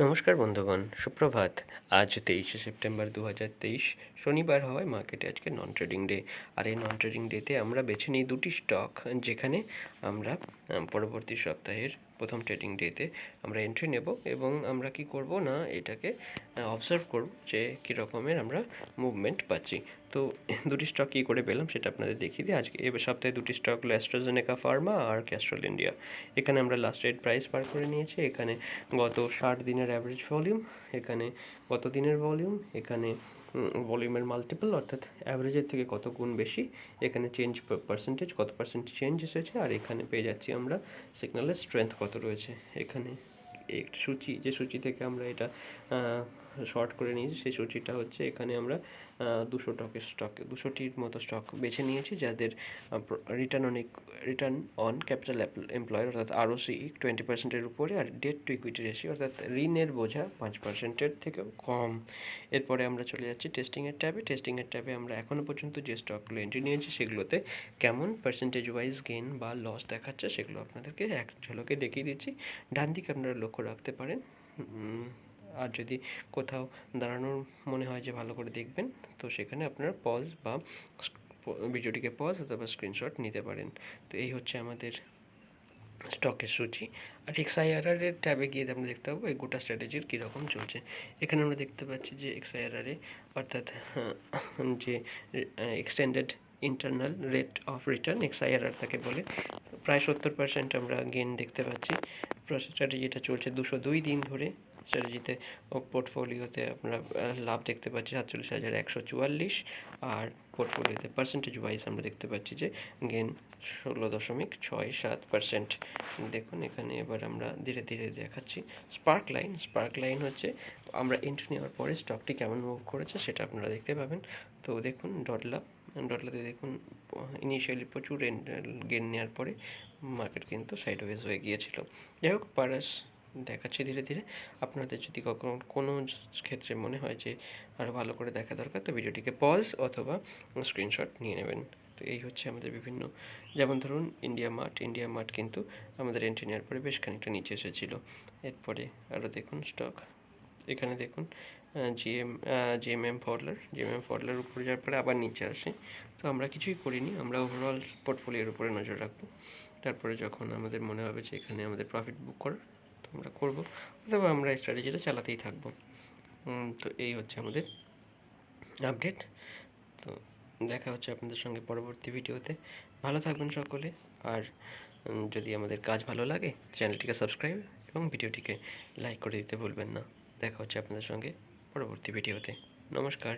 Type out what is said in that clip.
নমস্কার বন্ধুগণ, সুপ্রভাত। আজ 23শে সেপ্টেম্বর 2023 শনিবার হওয়ায় মার্কেটে আজকে নন ট্রেডিং ডে। আর এই নন ট্রেডিং ডেতে আমরা বেছে নিই দুটি স্টক, যেখানে আমরা পরবর্তী সপ্তাহের প্রথম ট্রেডিং ডেতে আমরা এন্ট্রি নেব এবং আমরা কি করব না এটাকে অবজার্ভ করব যে কী রকমের আমরা মুভমেন্ট পাচ্ছি। তো দুটি স্টক কী করে পেলাম সেটা আপনাদের দেখিয়ে দিই। আজকে এবার সপ্তাহে দুটি স্টক হলো অ্যাস্ট্রাজেনেকা ফার্মা আর ক্যাস্ট্রল ইন্ডিয়া। এখানে আমরা লাস্ট রেট প্রাইস পার করে নিয়েছি। এখানে গত 60 দিনের অ্যাভারেজ ভলিউম, এখানে গত দিনের ভলিউম, এখানে ভলিউমের মাল্টিপল অর্থাৎ অ্যাভারেজের থেকে কত গুণ বেশি, এখানে চেঞ্জ পার্সেন্টেজ কত পার্সেন্ট চেঞ্জ এসেছে, আর এখানে পেয়ে যাচ্ছি আমরা সিগন্যালের স্ট্রেংথ কত রয়েছে। এখানে একটা সূচি, যে সূচি থেকে আমরা এটা শর্ট করে নিয়েছি সেই সূচিটা হচ্ছে, এখানে আমরা 200টির মতো স্টক বেছে নিয়েছি যাদের রিটার্ন অন ক্যাপিটাল এমপ্লয়েড অর্থাৎ ROCE 20%-এর উপরে, আর ডেট টু ইকুইটি রেশিও অর্থাৎ ঋণের বোঝা 5%-এর থেকেও কম। এরপরে আমরা চলে যাচ্ছি টেস্টিংয়ের ট্যাবে আমরা এখনও পর্যন্ত যে স্টকগুলো এন্ট্রি নিয়েছি সেগুলোতে কেমন পার্সেন্টেজ ওয়াইজ গেইন বা লস দেখাচ্ছে সেগুলো আপনাদেরকে এক ঝলকে দেখিয়ে দিচ্ছি। ডান দিকে আপনারা লক্ষ্য রাখতে পারেন। আর যদি কোথাও দাঁড়ানোর মনে হয় যে ভালো করে দেখবেন, তো সেখানে আপনারা পজ বা ভিডিওটিকে পজ অথবা স্ক্রিনশট নিতে পারেন। তো এই হচ্ছে আমাদের স্টকের সূচি। আর XIRR-এর ট্যাবে গিয়ে আমরা দেখতে পাবো এই গোটা স্ট্র্যাটেজির কীরকম চলছে। এখানে আমরা দেখতে পাচ্ছি যে XIRR-এ অর্থাৎ যে extended internal rate of return XIRR তাকে বলে, প্রায় 70% আমরা গেইন দেখতে পাচ্ছি। স্ট্র্যাটেজিটা চলছে 202 দিন ধরে। স্ট্র্যাটেজিতে পোর্টফোলিওতে আমরা লাভ দেখতে পাচ্ছি 47,144, আর পোর্টফোলিওতে পার্সেন্টেজ ওয়াইজ আমরা দেখতে পাচ্ছি যে গেন 16.67%। দেখুন এখানে এবার আমরা ধীরে ধীরে দেখাচ্ছি স্পার্ক লাইন হচ্ছে আমরা এন্ট্রি নেওয়ার পরে স্টকটি কেমন মুভ করেছে সেটা আপনারা দেখতে পাবেন। তো দেখুন ডটলাতে দেখুন ইনিশিয়ালি প্রচুর গেন নেওয়ার পরে মার্কেট কিন্তু সাইডওয়েজ হয়ে গিয়েছিল। যাই হোক, পারাস দেখাচ্ছি ধীরে ধীরে। আপনাদের যদি কখনো কোনো ক্ষেত্রে মনে হয় যে আরও ভালো করে দেখা দরকার, তো ভিডিওটিকে পজ অথবা স্ক্রিনশট নিয়ে নেবেন। তো এই হচ্ছে আমাদের বিভিন্ন, যেমন ধরুন ইন্ডিয়া মার্ট কিন্তু আমাদের এন্ট্রি নেওয়ার পরে বেশ খানিকটা নিচে এসেছিলো। এরপরে আরও দেখুন স্টক, এখানে দেখুন জিএমএম ফডলার উপরে যাওয়ার পরে আবার নিচে আসে। তো আমরা কিছুই করিনি, আমরা ওভারঅল পোর্টফোলিওর উপরে নজর রাখবো। তারপরে যখন আমাদের মনে হবে যে এখানে আমাদের প্রফিট বুক করার, তো আমরা করবো, অথবা আমরা এই স্ট্র্যাটেজিটা চালাতেই থাকবো। তো এই হচ্ছে আমাদের আপডেট। তো দেখা হচ্ছে আপনাদের সঙ্গে পরবর্তী ভিডিওতে। ভালো থাকবেন সকলে। আর যদি আমাদের কাজ ভালো লাগে চ্যানেলটিকে সাবস্ক্রাইব এবং ভিডিওটিকে লাইক করে দিতে ভুলবেন না। দেখা হচ্ছে আপনাদের সঙ্গে পরবর্তী ভিডিওতে। নমস্কার।